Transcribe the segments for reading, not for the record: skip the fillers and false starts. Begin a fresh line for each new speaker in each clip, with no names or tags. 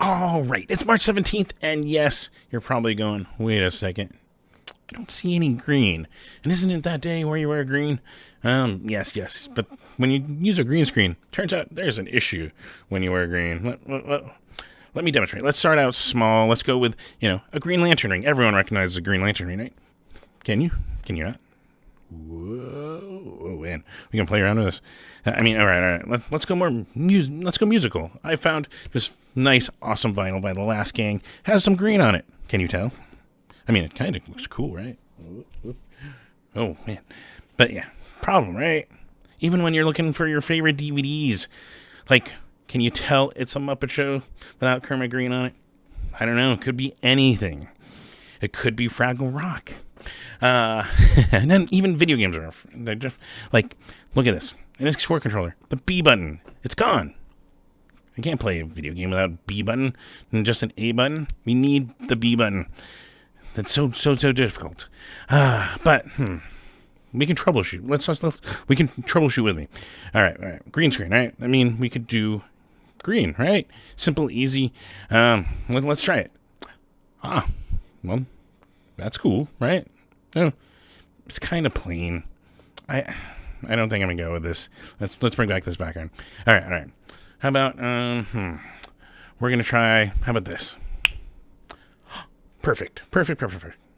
All right, it's March 17th, and yes, you're probably going, wait a second, I don't see any green. And isn't it that day where you wear green? Yes, but when you use a green screen, turns out there's an issue when you wear green. Let me demonstrate. Let's start out small. Let's go with, a Green Lantern ring. Everyone recognizes a Green Lantern ring, right? Can you? Can you not? Whoa, man. We can play around with this. All right. Let's go let's go musical. I found this nice, awesome vinyl by The Last Gang. Has some green on it. Can you tell? It kind of looks cool, right? Oh, man. But yeah, problem, right? Even when you're looking for your favorite DVDs, can you tell it's a Muppet Show without Kermit Green on it? I don't know. It could be anything. It could be Fraggle Rock. And then even video games they're just look at this. An X4 controller. The B button. It's gone. I can't play a video game without a B button and just an A button. We need the B button. That's so difficult. But we can troubleshoot. We can troubleshoot with me. All right. Green screen, right? We could do green, right? Simple, easy. Let's try it. Well, that's cool, right? No, it's kind of plain. I don't think I'm gonna go with this. Let's bring back this background. All right. How about we're gonna try. How about this? Perfect.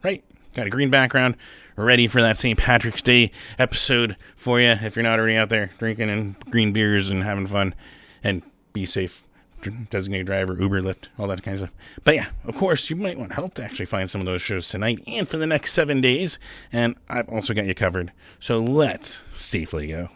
Right? Got a green background. Ready for that St. Patrick's Day episode for you. If you're not already out there drinking and green beers and having fun, and be safe. Designated driver, Uber, Lyft, all that kind of stuff. But yeah, of course, you might want help to actually find some of those shows tonight and for the next 7 days. And I've also got you covered. So let's safely go.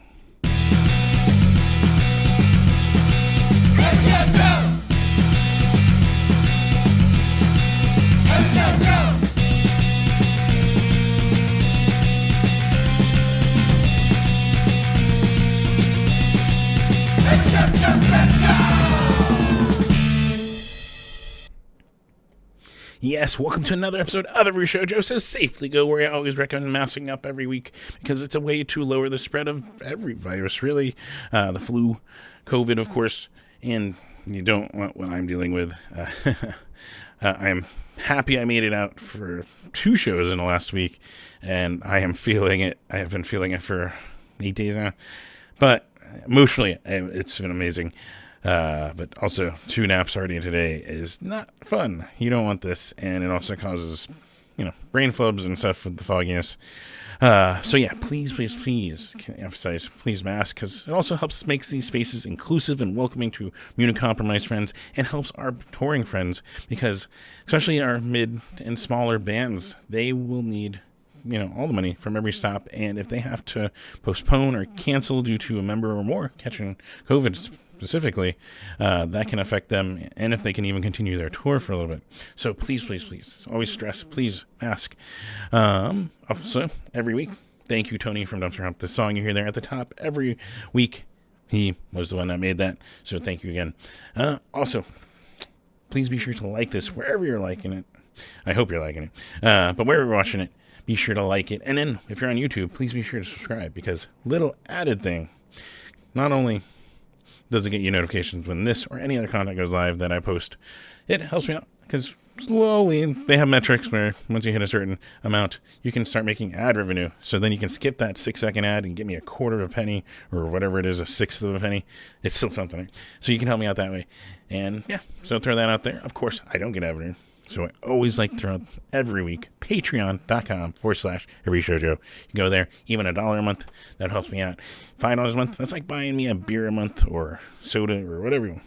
Yes, welcome to another episode of Every Show Joe Says Safely Go, where I always recommend masking up every week because it's a way to lower the spread of every virus, really. The flu, COVID, of course, and you don't want what I'm dealing with. I'm happy I made it out for 2 shows in the last week, and I am feeling it. I have been feeling it for 8 days now, but emotionally, it's been amazing. But also 2 naps already today is not fun. You don't want this, and it also causes, brain flubs and stuff with the fogginess. So yeah, please, can I emphasize, please mask, because it also makes these spaces inclusive and welcoming to immunocompromised friends, and helps our touring friends, because especially our mid and smaller bands, they will need all the money from every stop, and if they have to postpone or cancel due to a member or more catching COVID specifically, that can affect them, and if they can even continue their tour for a little bit. So please, always stress, please mask. Also, every week, thank you, Tony from Dumpster Hump. The song you hear there at the top every week, he was the one that made that, so thank you again. Also, please be sure to like this wherever you're liking it. I hope you're liking it. But wherever you're watching it, be sure to like it. And then, if you're on YouTube, please be sure to subscribe, because little added thing, not only does it get you notifications when this or any other content goes live that I post, it helps me out, because slowly they have metrics where once you hit a certain amount, you can start making ad revenue. So then you can skip that 6-second ad and give me a quarter of a penny or whatever it is, a sixth of a penny. It's still something. So you can help me out that way. And yeah, so throw that out there. Of course, I don't get ad revenue, so I always like to throw out every week, patreon.com/Every Show Joe. You can go there, even $1 a month, that helps me out. $5 a month, that's like buying me a beer a month or soda or whatever you want.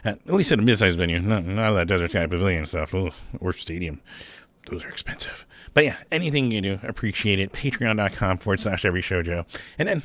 At least at a mid-sized venue, not that Desert Sky Pavilion stuff, or stadium. Those are expensive. But yeah, anything you do, appreciate it. Patreon.com/Every Show Joe. And then,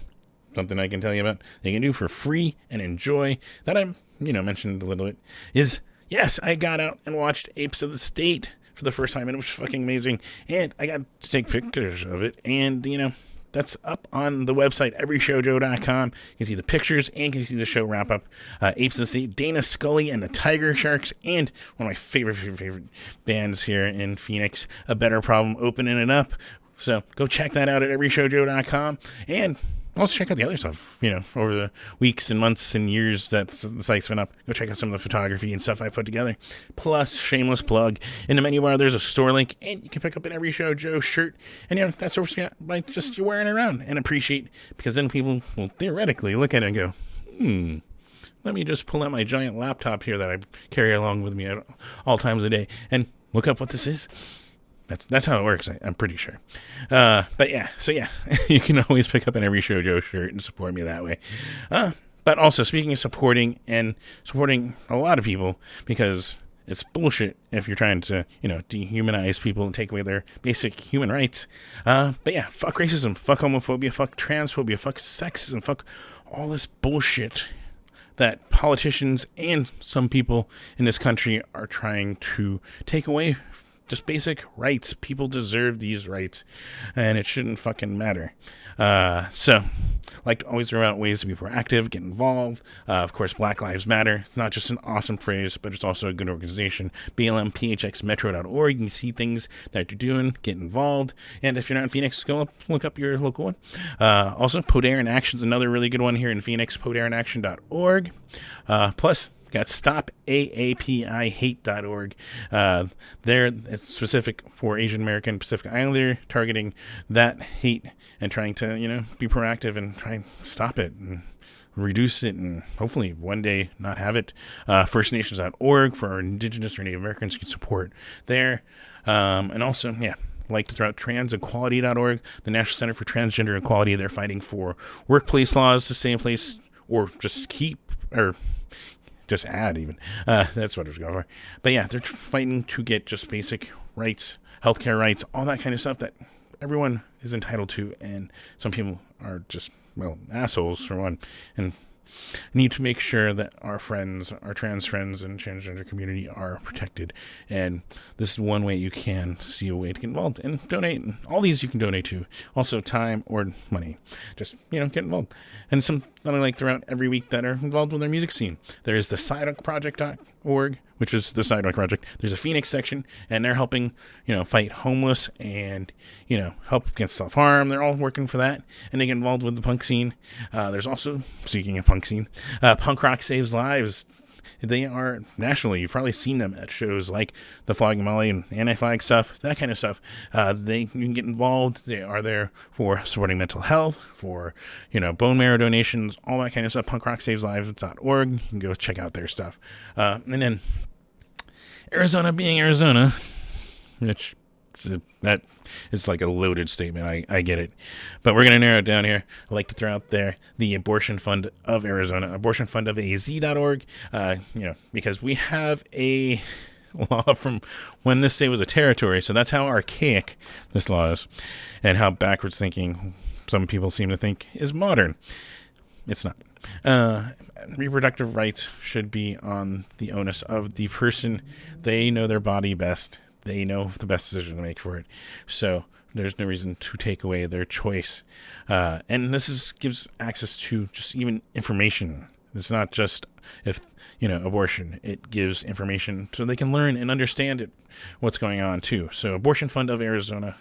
something I can tell you about, they can do for free and enjoy, that I mentioned a little bit, is, yes, I got out and watched Apes of the State for the first time, and it was fucking amazing. And I got to take pictures of it, and, that's up on the website, everyshowjoe.com. You can see the pictures, and you can see the show wrap-up. Apes of the State, Dana Scully and the Tiger Sharks, and one of my favorite bands here in Phoenix, A Better Problem, opening it up. So go check that out at everyshowjoe.com. And also check out the other stuff, over the weeks and months and years that the site's been up. Go check out some of the photography and stuff I put together. Plus, shameless plug, in the menu bar, there's a store link, and you can pick up an Every Show Joe shirt. And, that's what like just you're wearing it around and appreciate, because then people will theoretically look at it and go, let me just pull out my giant laptop here that I carry along with me at all times of the day and look up what this is. That's how it works, I'm pretty sure. But yeah, you can always pick up an Every Show Joe shirt and support me that way. But also, speaking of supporting a lot of people, because it's bullshit if you're trying to, dehumanize people and take away their basic human rights. But yeah, fuck racism, fuck homophobia, fuck transphobia, fuck sexism, fuck all this bullshit that politicians and some people in this country are trying to take away. Just basic rights. People deserve these rights, and it shouldn't fucking matter. So, like to always throw out ways to be proactive, get involved. Of course, Black Lives Matter. It's not just an awesome phrase, but it's also a good organization. BLMPHXmetro.org. You can see things that you're doing, get involved. And if you're not in Phoenix, go look up your local one. Also, Poder in Action is another really good one here in Phoenix, poderinAction.org. Plus, got StopAAPIHate.org. There, it's specific for Asian American Pacific Islander, targeting that hate and trying to, be proactive and try and stop it and reduce it and hopefully one day not have it. FirstNations.org for our Indigenous or Native Americans can support there. And also, like to throw out transequality.org, the National Center for Transgender Equality. They're fighting for workplace laws to stay in place or just just add even. That's what I was going for. But yeah, they're fighting to get just basic rights, healthcare rights, all that kind of stuff that everyone is entitled to. And some people are just, assholes for one. And need to make sure that our friends, our trans friends and transgender community are protected. And this is one way you can see a way to get involved and donate. All these you can donate to. Also time or money. Just, get involved. And some that I like throughout every week that are involved with our music scene. There's the sidewalkproject.org, which is the Sidewalk Project. There's a Phoenix section, and they're helping, fight homeless and, help against self-harm. They're all working for that, and they get involved with the punk scene. There's also, speaking of punk scene, Punk Rock Saves Lives. They are nationally. You've probably seen them at shows like the Flogging Molly and Anti-Flag stuff, that kind of stuff. You can get involved. They are there for supporting mental health, for, bone marrow donations, all that kind of stuff. punkrocksaveslives.org. You can go check out their stuff. And then Arizona being Arizona, which that is like a loaded statement. I get it. But we're going to narrow it down here. I like to throw out there the Abortion Fund of Arizona, abortionfundofaz.org, because we have a law from when this state was a territory. So that's how archaic this law is and how backwards thinking some people seem to think is modern. It's not. Reproductive rights should be on the onus of the person. They know their body best. They know the best decision to make for it. So there's no reason to take away their choice. And this gives access to just even information. It's not just abortion. It gives information so they can learn and understand what's going on too. So Abortion Fund of Arizona,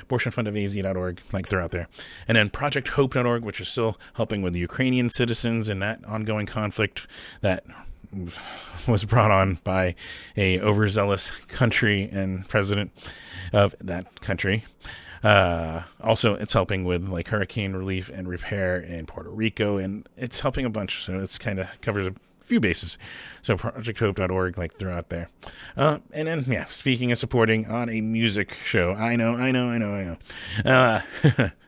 abortionfundofaz.org, they're out there. And then projecthope.org, which is still helping with the Ukrainian citizens in that ongoing conflict that was brought on by a overzealous country and president of that country. Also, it's helping with hurricane relief and repair in Puerto Rico, and it's helping a bunch. So it's kind of covers a few bases. So projecthope.org, they're out there. And then, speaking of supporting on a music show, I know.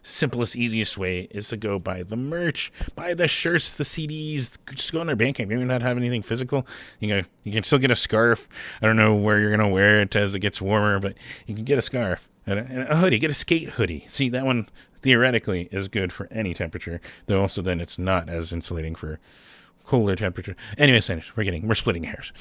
Simplest, easiest way is to go buy the merch, buy the shirts, the CDs. Just go on their Bandcamp. You may not have anything physical. You can still get a scarf. I don't know where you're gonna wear it as it gets warmer, but you can get a scarf and a hoodie. Get a skate hoodie. See, that one theoretically is good for any temperature, though also then it's not as insulating for cooler temperature. Anyways, we're splitting hairs.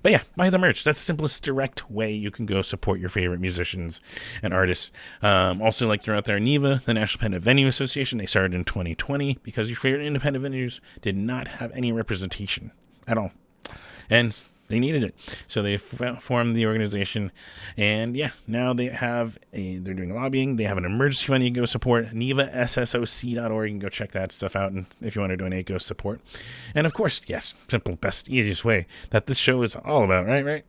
But yeah, buy the merch. That's the simplest, direct way you can go support your favorite musicians and artists. Also, throughout there, NIVA, the National Independent Venue Association, they started in 2020 because your favorite independent venues did not have any representation at all. And they needed it. So they formed the organization, and yeah, now they're doing lobbying. They have an emergency fund you can go support, NEVASSOC.org. You can go check that stuff out, and if you want to donate, go support. And of course, yes, simple, best, easiest way that this show is all about, right?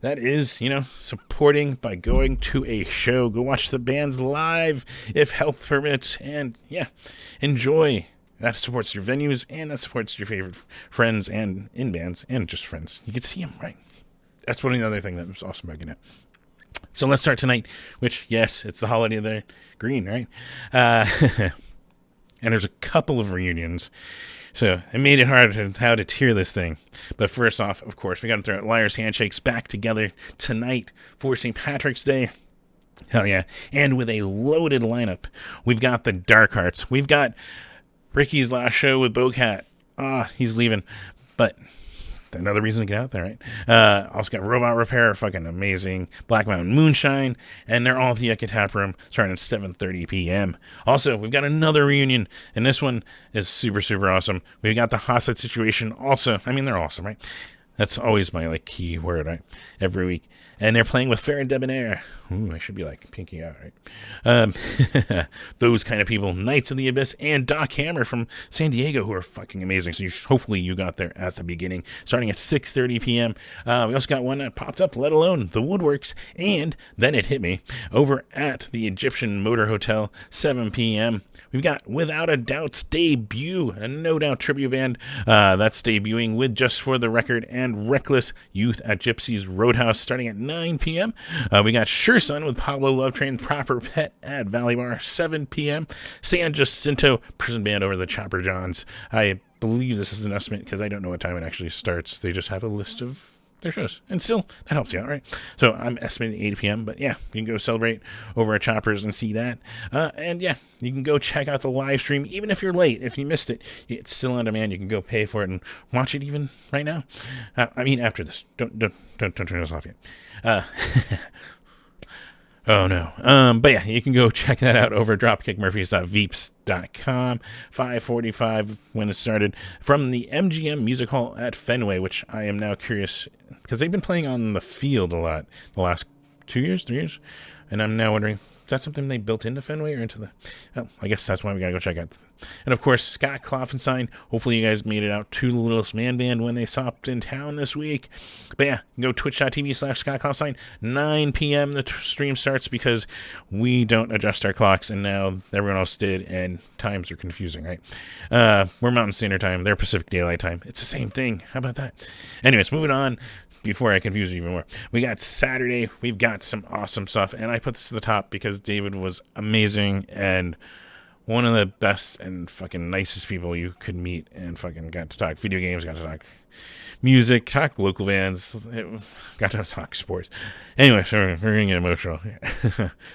That is, supporting by going to a show. Go watch the bands live if health permits, and yeah, enjoy. That supports your venues, and that supports your favorite friends and in bands and just friends. You can see them, right? That's one other thing that was awesome about Gannett. So let's start tonight, which, yes, it's the holiday of the green, right? And there's a couple of reunions. So it made it hard how to tier this thing. But first off, of course, we got to throw Liar's Handshakes back together tonight for St. Patrick's Day. Hell yeah. And with a loaded lineup, we've got the Dark Hearts. We've got Ricky's last show with Bocat. He's leaving. But another reason to get out there, right? Also got Robot Repair, fucking amazing. Black Mountain Moonshine, and they're all at the Yucca Tap Room, starting at 7:30 p.m. Also, we've got another reunion, and this one is super, super awesome. We've got the Hostage Situation also. I mean, they're awesome, right? That's always my, key word, right? Every week. And they're playing with Fair and Debonair. Ooh, I should be, pinky out, right? Those kind of people. Knights of the Abyss and Doc Hammer from San Diego, who are fucking amazing. So hopefully you got there at the beginning. Starting at 6:30 p.m. We also got one that popped up, let alone The Woodworks. And then it hit me over at the Egyptian Motor Hotel, 7 p.m. We've got Without a Doubt's debut, a No Doubt tribute band that's debuting with Just for the Record and Reckless Youth at Gypsy's Roadhouse, starting at 9 p.m. We got Sure Son with Pablo Love Train, Proper Pet at Valley Bar, 7 p.m. San Jacinto Prison Band over the Chopper Johns. I believe this is an estimate because I don't know what time it actually starts. They just have a list of their shows, and still that helps you out, right? So I'm estimating 8 p.m. But yeah, you can go celebrate over at Choppers and see that, and yeah, you can go check out the live stream even if you're late. If you missed it, it's still on demand. You can go pay for it and watch it even right now. I mean, after this, don't turn this off yet. Oh no. But yeah, you can go check that out over at dropkickmurphys.veeps.com. 5:45 when it started from the MGM Music Hall at Fenway, which I am now curious because they've been playing on the field a lot the last 2 years, 3 years, and I'm now wondering, is that something they built into Fenway or into the... Oh, I guess that's why we gotta go check out. And of course, Scott Kloffenstein. Hopefully you guys made it out to the Littlest Man Band when they stopped in town this week. But yeah, go twitch.tv/Scott Kloffenstein. 9 p.m. the stream starts because we don't adjust our clocks, and now everyone else did, and times are confusing, right? We're Mountain Standard Time. They're Pacific Daylight Time. It's the same thing. How about that? Anyways, moving on. Before I confuse you even more, we got Saturday. We've got some awesome stuff, and I put this at the top because David was amazing and one of the best and fucking nicest people you could meet, and fucking got to talk video games, got to talk music, talk local bands, got to talk sports. Anyway, sorry, we're gonna get emotional.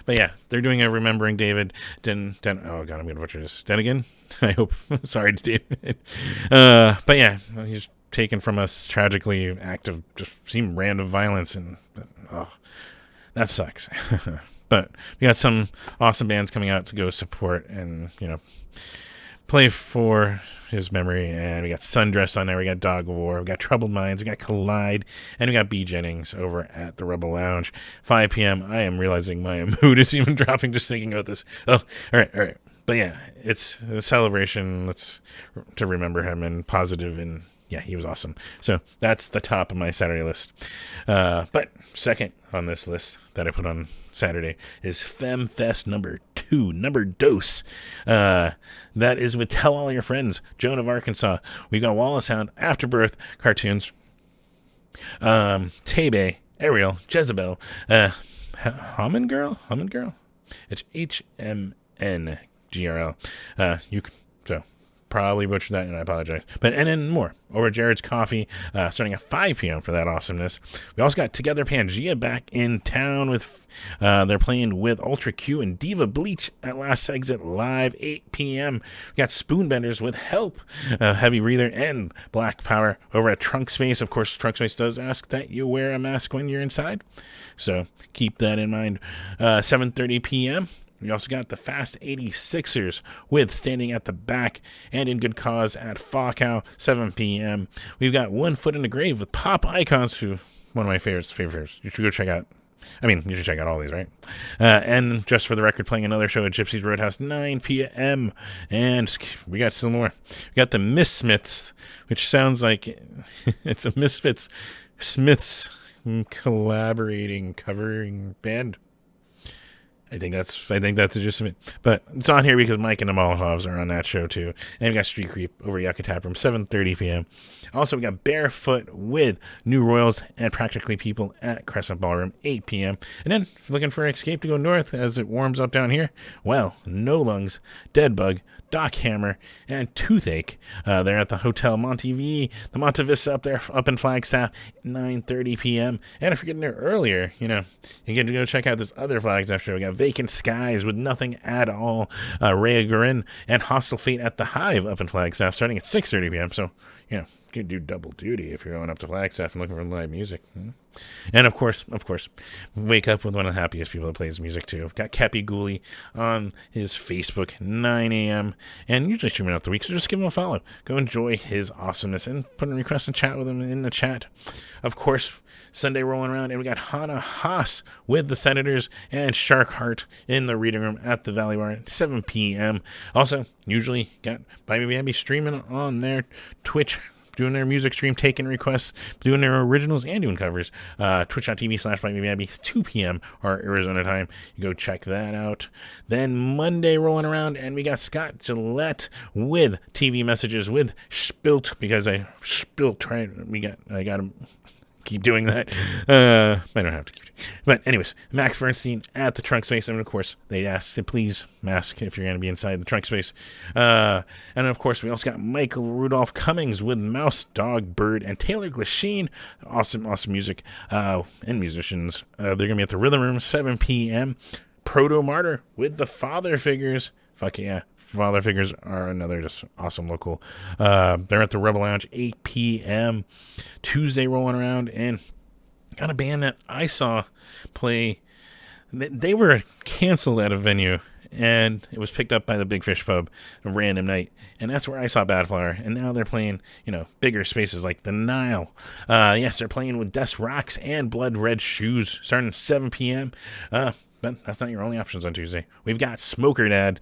But yeah, they're doing a Remembering David. Oh god, I'm gonna butcher this. Denigan? I hope. Sorry to David. But yeah, he's taken from us tragically, act of just seem random violence, and that sucks. But we got some awesome bands coming out to go support and play for his memory, and we got Sundress on there, we got Dog War, we got Troubled Minds, we got Collide, and we got B. Jennings over at the Rebel Lounge, 5 p.m. I am realizing my mood is even dropping just thinking about this. Oh, all right. But yeah, it's a celebration. To remember him and positive, and yeah, he was awesome. So that's the top of my Saturday list. But second on this list that I put on Saturday is FemFest number 2, number dose. That is with Tell All Your Friends, Joan of Arkansas. We got Wallace Hound, Afterbirth, Cartoons, Tebe, Ariel, Jezebel, Hammond Girl? It's HMNGRL. So probably butchered that, and I apologize. But and then more over at Jared's Coffee, starting at 5 p.m. for that awesomeness. We also got Together Pangea back in town with they're playing with Ultra Q and Diva Bleach at Last Exit Live, 8 p.m. We got Spoonbenders with Help, Heavy Breather, and Black Power over at Trunk Space. Of course, Trunk Space does ask that you wear a mask when you're inside, so keep that in mind. 7:30 p.m. We also got the Fast 86ers with Standing at the Back and In Good Cause at Fawcow, 7 p.m. We've got One Foot in the Grave with Pop Icons, who one of my favorites. You should go check out. I mean, you should check out all these, right? And just for the record, playing another show at Gypsy's Roadhouse, 9 p.m. And we got some more. We got the Misfits, which sounds like it's a Smiths collaborating covering band. I think that's the gist of it. But it's on here because Mike and the Molotovs are on that show too. And we got Street Creep over at Yucca Tap Room, 7:30 p.m. Also, we got Barefoot with New Royals and Practically People at Crescent Ballroom, 8 p.m. And then, if you're looking for Escape to go north as it warms up down here, well, No Lungs, Deadbug, Doc Hammer, and Toothache. They're at the Hotel Monte the Monte Vista up in Flagstaff, 9:30 p.m. And if you're getting there earlier, you get to go check out this other Flagstaff show. We got Vacant Skies with Nothing at All, Rhea Guerin, and Hostile Fate at the Hive up in Flagstaff, starting at 6:30 p.m. So, you can do double duty if you're going up to Flagstaff and looking for live music. And of course, wake up with one of the happiest people that plays music too. Got Cappy Gooley on his Facebook, 9 a.m. and usually streaming out the week, so just give him a follow. Go enjoy his awesomeness and put a request and chat with him in the chat. Of course, Sunday rolling around, and we got Hannah Haas with the Senators and Sharkheart in the reading room at the Valley Bar at 7 p.m. Also, usually got Buy Me Bambi streaming on their Twitch, doing their music stream, taking requests, doing their originals, and doing covers. Twitch.tv/BuyMeBambi, 2 p.m. our Arizona time. You go check that out. Then Monday rolling around, and we got Scott Gillette with TV messages with Spilt, because I spilt, right? I got him. Keep doing that. I don't have to keep doing it. But anyways, Max Bernstein at the Trunk Space. And of course, they asked to please mask if you're going to be inside the Trunk Space. And of course, we also got Michael Rudolph Cummings with Mouse, Dog, Bird, and Taylor Glasheen. Awesome music and musicians. They're going to be at the Rhythm Room, 7 p.m. Proto Martyr with the Father Figures. Fuck yeah. Father Figures are another just awesome local. They're at the Rebel Lounge, 8 p.m. Tuesday rolling around, and got a band that I saw play. They were canceled at a venue, and it was picked up by the Big Fish Pub a random night, and that's where I saw Badflower. And now they're playing, bigger spaces like the Nile. Yes, they're playing with Des Rocks and Blood Red Shoes, starting at 7 p.m. But that's not your only options on Tuesday. We've got Smoker Dad.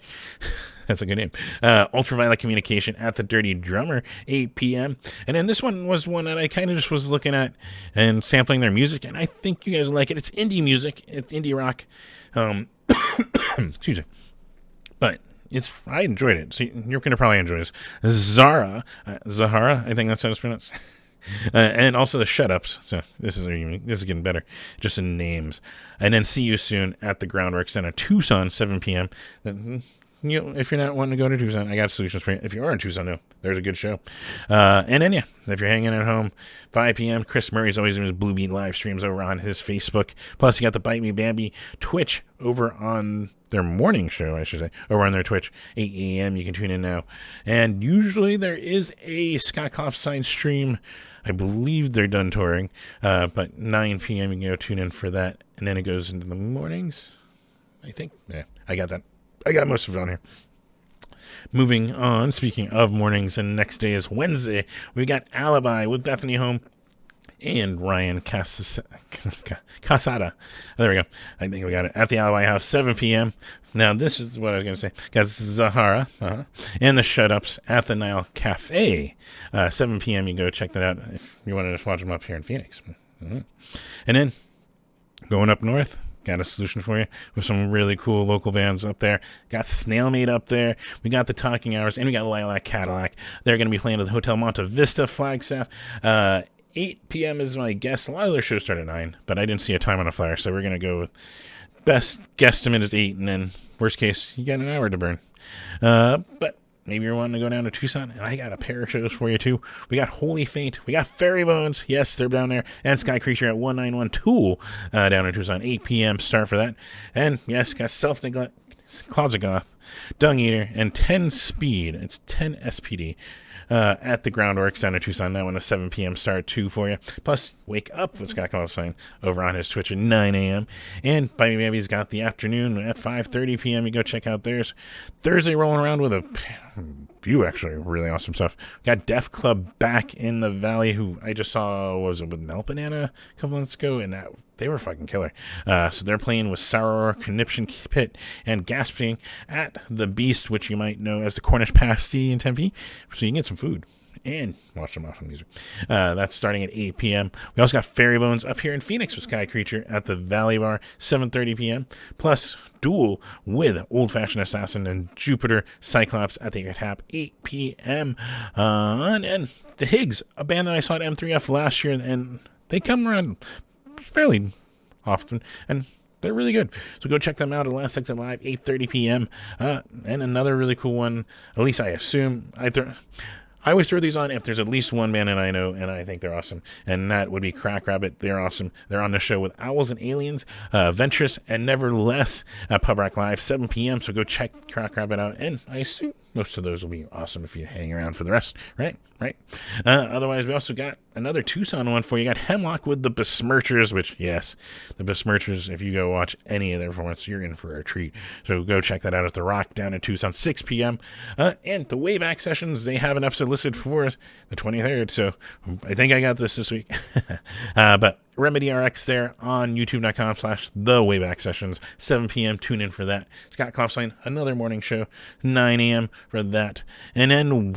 That's a good name. Ultraviolet Communication at the Dirty Drummer, 8 p.m. And then this one was one that I kind of just was looking at and sampling their music, and I think you guys will like it. It's indie music. It's indie rock. Excuse me. But I enjoyed it. So you're going to probably enjoy this. Zahara, I think that's how it's pronounced. And also the Shut Ups. So this is getting better, just in names. And then See You Soon at the Groundwork Center, Tucson, 7 p.m. If you're not wanting to go to Tucson, I got solutions for you. If you are in Tucson, though, there's a good show. And then, if you're hanging at home, 5 p.m., Chris Murray's always doing his Blue Beat live streams over on his Facebook. Plus, you got the Bite Me Bambi Twitch over on their morning show, I should say, over on their Twitch, 8 a.m. You can tune in now. And usually there is a Scott Klopstein stream. I believe they're done touring. But 9 p.m., you can go tune in for that. And then it goes into the mornings, I think. Yeah, I got that. I got most of it on here. Moving on, speaking of mornings, and next day is Wednesday. We got Alibi with Bethany Home and Ryan Casada. There we go. I think we got it. At the Alibi House, 7 p.m. Now, this is what I was going to say. Got Zahara and the Shut Ups at the Nile Cafe. 7 p.m. You can go check that out if you want to just watch them up here in Phoenix. Mm-hmm. And then, going up north, got a solution for you with some really cool local bands up there. Got Snailmate up there. We got the Talking Hours, and we got Lilac Cadillac. They're going to be playing at the Hotel Monte Vista, Flagstaff. 8 p.m. is my guess. A lot of their shows start at 9, but I didn't see a time on a flyer, so we're going to go with best guesstimate is 8, and then worst case, you got an hour to burn. But maybe you're wanting to go down to Tucson, and I got a pair of shows for you, too. We got Holy Faint. We got Fairy Bones. Yes, they're down there. And Sky Creature at 191 Tool down in Tucson. 8 p.m. start for that. And, yes, got Self-Neglect, Closet Goth, Dung Eater, and 10 Speed. It's 10 SPD. at the Groundworks down in Tucson. That one a 7 p.m. start too for you. Plus, Wake Up with Scott Kalfstein over on his Twitch at 9 a.m. And Bite Me Baby's got the afternoon at 5:30 p.m. You go check out theirs. Thursday rolling around with a few actually really awesome stuff. We got Def Club back in the Valley, who I just saw was it with Melt Banana a couple months ago, and they were fucking killer. So they're playing with Sour Conniption Pit and Gasping at the Beast, which you might know as the Cornish Pasty in Tempe, so you can get some food and watch some awesome music. That's starting at 8 p.m. We also got Fairy Bones up here in Phoenix with Sky Creature at the Valley Bar, 7:30 p.m. Plus Duel with Old Fashioned Assassin and Jupiter Cyclops at the Tap, 8 p.m. And the Higgs, a band that I saw at M3F last year, and they come around fairly often, and they're really good. So go check them out at Last Exit Live, 8:30 p.m. And another really cool one, at least I assume, I always throw these on if there's at least one band that I know and I think they're awesome, and that would be Crack Rabbit. They're awesome. They're on the show with Owls and Aliens, Ventress, and Nevertheless at Pub Rock Live, 7 p.m. So go check Crack Rabbit out, and I assume most of those will be awesome if you hang around for the rest, right? Otherwise, we also got another Tucson one for you. You got Hemlock with the Besmirchers, which, yes, the Besmirchers, if you go watch any of their performances, you're in for a treat. So go check that out at The Rock down in Tucson, 6 p.m. And the Wayback Sessions, they have an episode listed for the 23rd, so I think I got this week. But Remedy RX there on youtube.com/The Wayback Sessions, 7 p.m. Tune in for that. Scott Kalfstein, another morning show, 9 a.m. for that. And then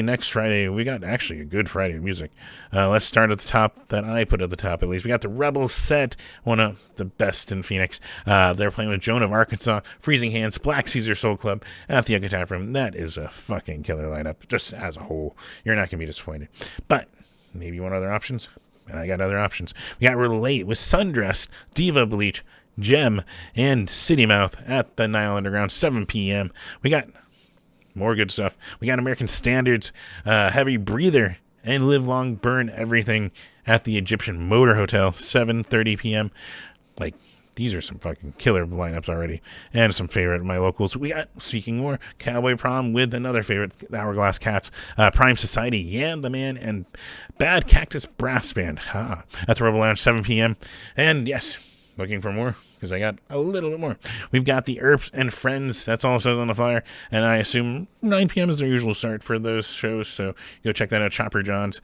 next Friday, we got actually a good Friday of music. Let's start at the top, that I put at the top at least. We got the Rebel Set, one of the best in Phoenix. They're playing with Joan of Arkansas, Freezing Hands, Black Caesar Soul Club at the Yucca Tap Room. That is a fucking killer lineup, just as a whole. You're not going to be disappointed. But maybe you want other options? And I got other options. We got Relate with Sundress, Diva Bleach, Gem, and City Mouth at the Nile Underground, 7 p.m. We got more good stuff. We got American Standards, Heavy Breather, and Live Long Burn Everything at the Egyptian Motor Hotel, 7:30 p.m. These are some fucking killer lineups already. And some favorite of my locals. We got, speaking more, Cowboy Prom with another favorite, Hourglass Cats, Prime Society, Yeah the Man, and Bad Cactus Brass Band. At the Rebel Lounge, 7 p.m. And yes, looking for more, because I got a little bit more. We've got the Earps and Friends. That's all it says on the flyer. And I assume 9 p.m. is their usual start for those shows. So go check that out, Chopper John's.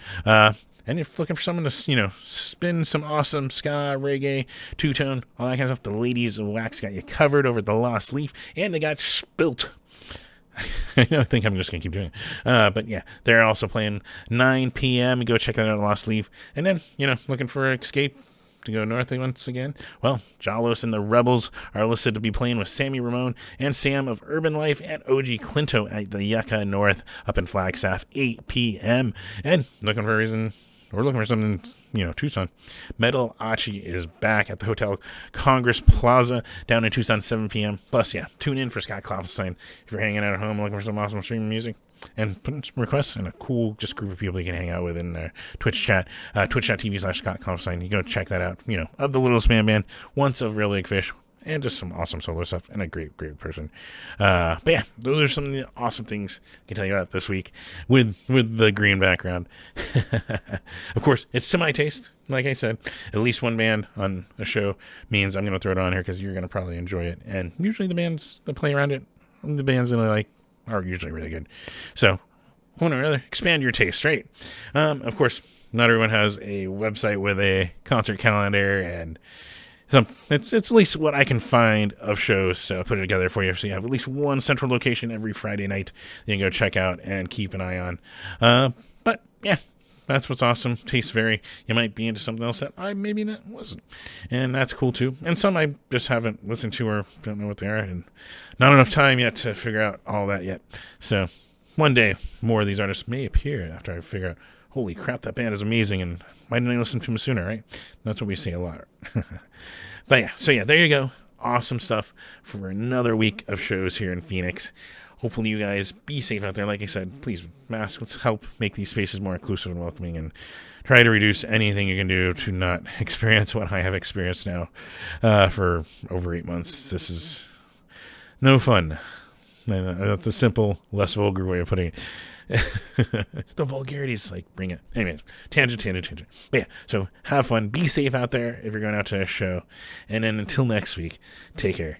And if you're looking for someone to, spin some awesome ska, reggae, two-tone, all that kind of stuff, the Ladies of Wax got you covered over at the Lost Leaf, and they got Spilt. I think I'm just going to keep doing it. But yeah, they're also playing 9 p.m. Go check that out at Lost Leaf. And then, looking for Escape to go north once again. Well, Jalos and the Rebels are listed to be playing with Sammy Ramone and Sam of Urban Life and OG Clinto at the Yucca North up in Flagstaff, 8 p.m. And looking for a reason... We're looking for something, Tucson. Metal Achi is back at the Hotel Congress Plaza down in Tucson, 7 p.m. Plus, tune in for Scott Kalfstein if you're hanging out at home looking for some awesome streaming music. And put in some requests and a cool group of people you can hang out with in their Twitch chat, twitch.tv/Scott Kalfstein. You go check that out. Of the Littlest Man Band, once of Real Big Fish, and just some awesome solo stuff, and a great person. But yeah, those are some of the awesome things I can tell you about this week with the green background. Of course, it's to my taste. Like I said, at least one band on a show means I'm going to throw it on here because you're going to probably enjoy it. And usually the bands that play around it, the bands that I like, are usually really good. So, one or another, expand your taste, right? Of course, not everyone has a website with a concert calendar, and it's at least what I can find of shows, so I put it together for you. So you have at least one central location every Friday night that you can go check out and keep an eye on. But yeah, that's what's awesome. Tastes vary. You might be into something else that I maybe wasn't. And that's cool too. And some I just haven't listened to or don't know what they are. And not enough time yet to figure out all that yet. So one day more of these artists may appear after I figure out, holy crap, that band is amazing, and why didn't I listen to them sooner, right? That's what we say a lot. But yeah, there you go. Awesome stuff for another week of shows here in Phoenix. Hopefully you guys be safe out there. Like I said, please, mask. Let's help make these spaces more inclusive and welcoming, and try to reduce anything you can do to not experience what I have experienced now for over 8 months. This is no fun. That's a simple, less vulgar way of putting it. The vulgarities like bring it. Anyways, tangent. But yeah, so have fun. Be safe out there if you're going out to a show. And then until next week, take care.